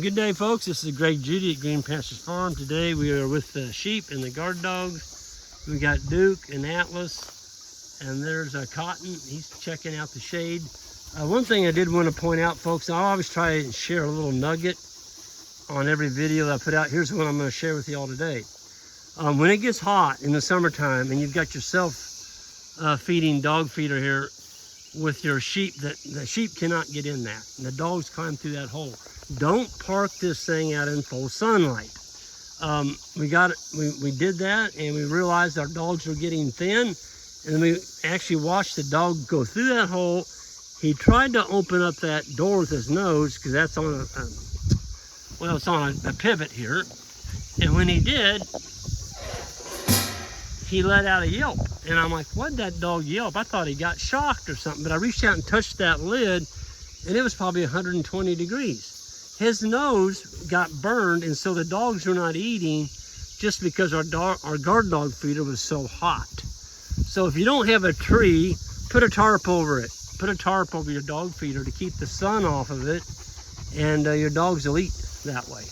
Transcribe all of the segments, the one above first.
Good day, folks. This is Greg Judy at Green Pastures Farm. Today we are with the sheep and the guard dogs. We got Duke and Atlas, and there's Cotton. He's checking out the shade. One thing I did want to point out, folks, I always try and share a little nugget on every video that I put out. Here's what I'm going to share with you all today. When it gets hot in the summertime and you've got yourself feeding dog feeder here with your sheep, the sheep cannot get in that, and the dogs climb through that hole. Don't park this thing out in full sunlight. We did that, and we realized our dogs were getting thin, and we actually watched the dog go through that hole. He tried to open up that door with his nose, because that's on it's on a pivot here, and when he did, he let out a yelp, and I'm like, what'd that dog yelp? I thought he got shocked or something, but I reached out and touched that lid, and it was probably 120 degrees. His nose got burned, and so the dogs were not eating just because our guard dog feeder was so hot. So if you don't have a tree, put a tarp over it. Put a tarp over your dog feeder to keep the sun off of it, and your dogs will eat that way.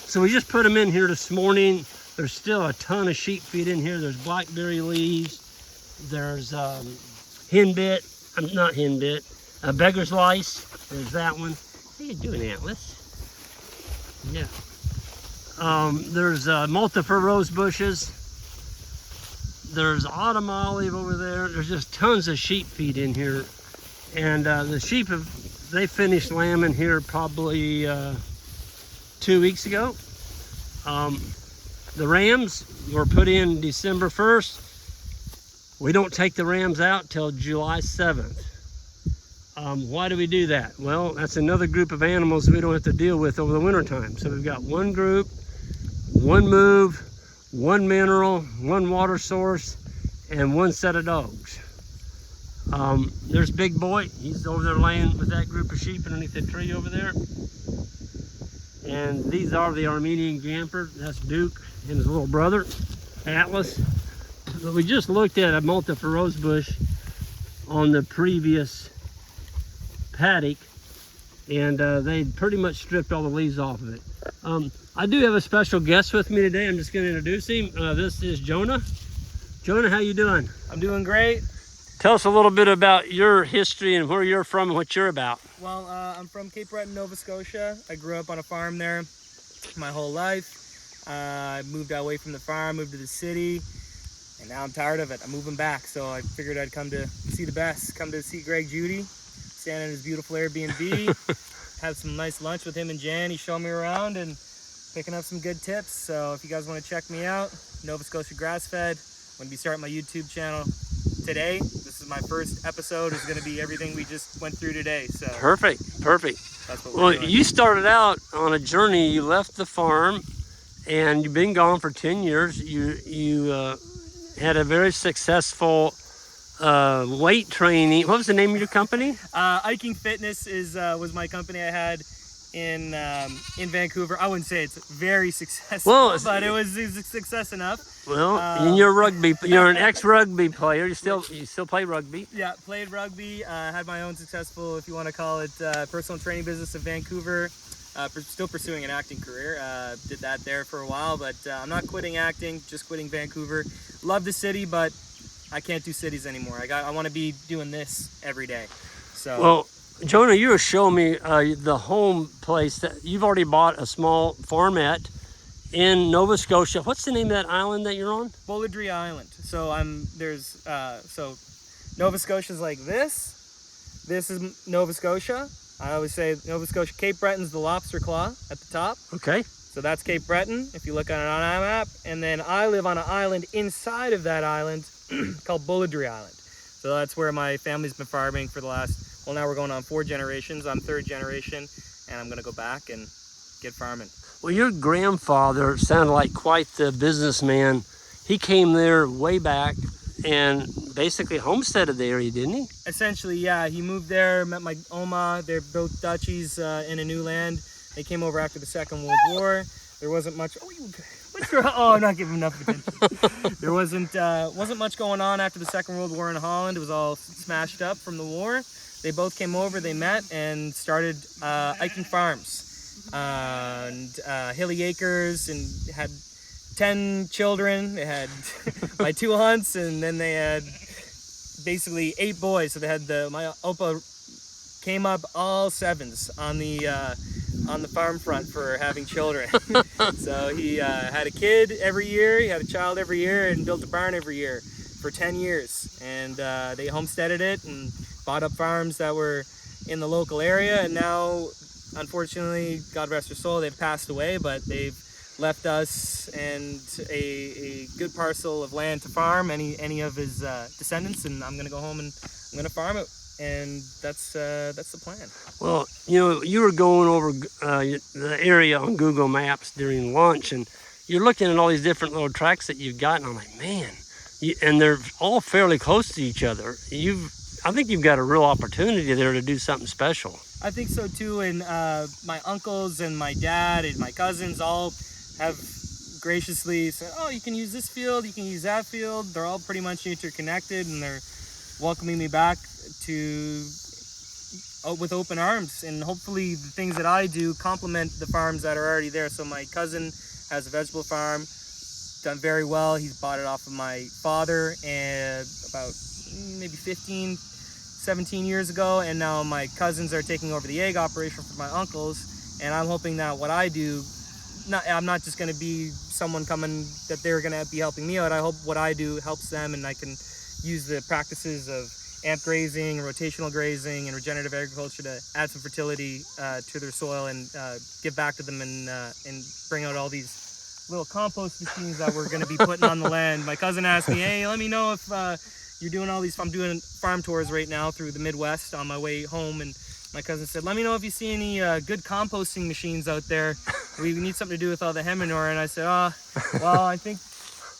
So we just put them in here this morning. There's still a ton of sheep feed in here. There's blackberry leaves. There's beggar's lice. There's that one. How you doing, Atlas? Yeah. There's multi-flora rose bushes. There's autumn olive over there. There's just tons of sheep feed in here. And the sheep they finished lambing here probably 2 weeks ago. The rams were put in December 1st. We don't take the rams out till July 7th. Why do we do that? Well, that's another group of animals we don't have to deal with over the winter time. So we've got one group, one move, one mineral, one water source, and one set of dogs. There's Big Boy. He's over there laying with that group of sheep underneath the tree over there. And these are the Armenian Gamper. That's Duke and his little brother, Atlas. But we just looked at a multi-flora rose bush on the previous paddock, and they pretty much stripped all the leaves off of it. I do have a special guest with me today. I'm just going to introduce him. This is Jonah. Jonah, how you doing? I'm doing great. Tell us a little bit about your history and where you're from and what you're about. Well, I'm from Cape Breton, Nova Scotia. I grew up on a farm there my whole life. I moved away from the farm, moved to the city, and now I'm tired of it. I'm moving back, so I figured I'd come to see the best, come to see Greg Judy, stand in his beautiful Airbnb, have some nice lunch with him and Jan. He showed me around and picking up some good tips. So if you guys want to check me out, Nova Scotia grass-fed. I'm going to be starting my YouTube channel today. This is my first episode. It's going to be everything we just went through today. So Perfect. That's what we're doing. You started out on a journey. You left the farm, and you've been gone for 10 years. You had a very successful weight training. What was the name of your company? Hiking Fitness was my company I had in Vancouver. I wouldn't say it's very successful, but it was success enough. Well, and you're an ex-rugby player. You still play rugby? Yeah, played rugby. Had my own successful, if you want to call it, personal training business in Vancouver. Still pursuing an acting career. Did that there for a while, but I'm not quitting acting, just quitting Vancouver. Love the city, but I can't do cities anymore. I want to be doing this every day. So. Well, Jonah, you were showing me the home place that you've already bought a small farmette in Nova Scotia. What's the name of that island that you're on? Bullardry Island. So Nova Scotia's like this. This is Nova Scotia. I always say Nova Scotia. Cape Breton's the lobster claw at the top. Okay. So that's Cape Breton, if you look on an map. And then I live on an island inside of that island called Bullardry Island. So that's where my family's been farming for the last, well, now we're going on 4 generations. I'm 3rd generation, and I'm going to go back and get farming. Well, your grandfather sounded like quite the businessman. He came there way back and basically homesteaded the area, didn't he? Essentially, yeah. He moved there, met my Oma. They're both Dutchies in a new land. They came over after the Second World War. There wasn't much. I'm not giving enough attention. There wasn't much going on after the Second World War in Holland. It was all smashed up from the war. they both came over, they met, and started Iking Farms, and hilly acres, and had 10 children. They had my 2 hunts, and then they had basically 8 boys. So they had my Opa came up all 7s on the farm front for having children. So he had a kid every year, he had a child every year, and built a barn every year for 10 years. And they homesteaded it and bought up farms that were in the local area. And now, unfortunately, God rest their soul, they've passed away, but they've left us and a good parcel of land to farm any of his descendants. And I'm gonna go home and I'm gonna farm it. And that's the plan. Well, you know, you were going over the area on Google Maps during lunch, and you're looking at all these different little tracks that you've got, and I'm like, man, and they're all fairly close to each other. I think you've got a real opportunity there to do something special. I think so too, and my uncles and my dad and my cousins all have graciously said, oh, you can use this field, you can use that field. They're all pretty much interconnected, and they're welcoming me back with open arms, and hopefully the things that I do complement the farms that are already there. So my cousin has a vegetable farm, done very well. He's bought it off of my father and about maybe 17 years ago, and now my cousins are taking over the egg operation for my uncles. And I'm hoping that what I do, I'm not just going to be someone coming that they're going to be helping me out. I hope what I do helps them, and I can use the practices of amp grazing, rotational grazing, and regenerative agriculture to add some fertility to their soil, and give back to them, and bring out all these little compost machines that we're going to be putting on the land. My cousin asked me, hey, let me know if you're doing all these. I'm doing farm tours right now through the Midwest on my way home, and my cousin said, let me know if you see any good composting machines out there. We need something to do with all the hem manure. And I said, well, I think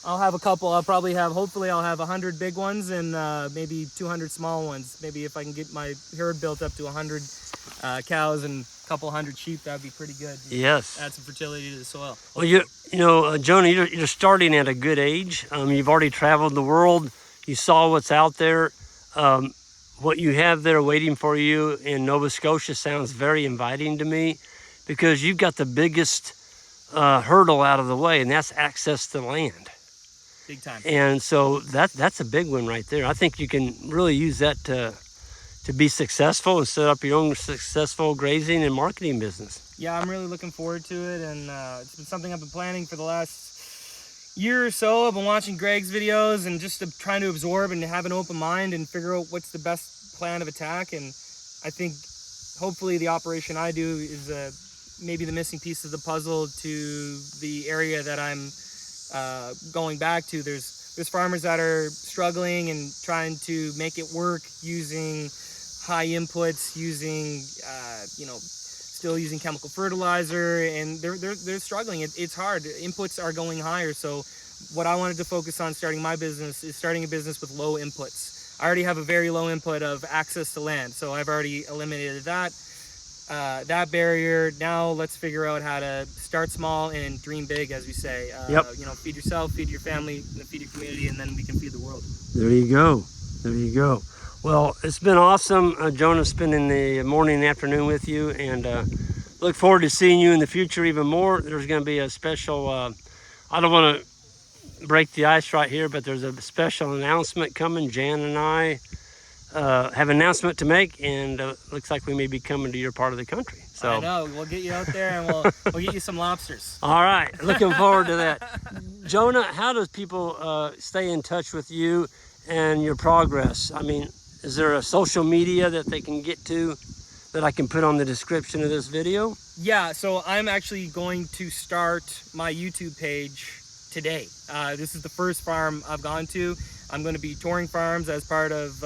I'll have a couple. Hopefully I'll have 100 big ones and maybe 200 small ones. Maybe if I can get my herd built up to 100 cows and a couple hundred sheep, that'd be pretty good. Yes. Add some fertility to the soil. Well, you know, Jonah, you're starting at a good age. You've already traveled the world. You saw what's out there. What you have there waiting for you in Nova Scotia sounds very inviting to me, because you've got the biggest hurdle out of the way, and that's access to land. Big time. And so that's a big one right there. I think you can really use that to be successful and set up your own successful grazing and marketing business. Yeah, I'm really looking forward to it, and it's been something I've been planning for the last year or so. I've been watching Greg's videos and just trying to absorb and have an open mind and figure out what's the best plan of attack. And I think hopefully the operation I do is maybe the missing piece of the puzzle to the area that I'm going back to. There's farmers that are struggling and trying to make it work using high inputs, using still using chemical fertilizer, and they're struggling. It's hard. Inputs are going higher. So what I wanted to focus on starting my business is starting a business with low inputs. I already have a very low input of access to land, so I've already eliminated that barrier. Now let's figure out how to start small and dream big, as we say. Yep. Feed yourself, feed your family, feed your community, and then we can feed the world. There you go. There you go. Well, it's been awesome, Jonah, spending the morning and afternoon with you, and look forward to seeing you in the future even more. There's going to be a special, I don't want to break the ice right here, but there's a special announcement coming. Jan and I have an announcement to make, and looks like we may be coming to your part of the country. So I know, we'll get you out there, and we'll get you some lobsters. All right, looking forward to that. Jonah, how does people stay in touch with you and your progress? I mean, is there a social media that they can get to that I can put on the description of this video? Yeah, so I'm actually going to start my YouTube page today. This is the first farm I've gone to. I'm going to be touring farms as part of,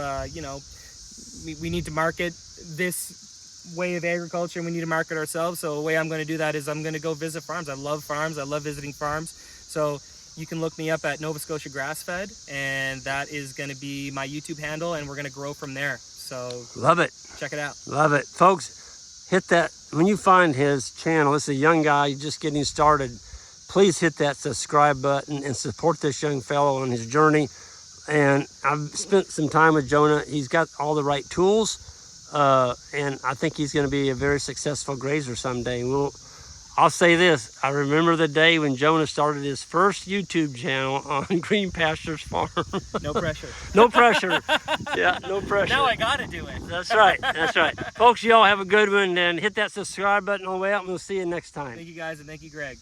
we need to market this way of agriculture, and we need to market ourselves. So the way I'm going to do that is I'm going to go visit farms. I love farms. I love visiting farms. So you can look me up at Nova Scotia Grass Fed, and that is going to be my YouTube handle, and we're going to grow from there. So love it. Check it out. Love it. Folks, hit that. When you find his channel, this is a young guy just getting started. Please hit that subscribe button and support this young fellow on his journey. And I've spent some time with Jonah. He's got all the right tools. And I think he's going to be a very successful grazer someday. I'll say this. I remember the day when Jonah started his first YouTube channel on Green Pastures Farm. No pressure. No pressure. Yeah, no pressure. Now I gotta do it. That's right. That's right. Folks, y'all have a good one, and hit that subscribe button on the way out, and we'll see you next time. Thank you guys, and thank you, Greg.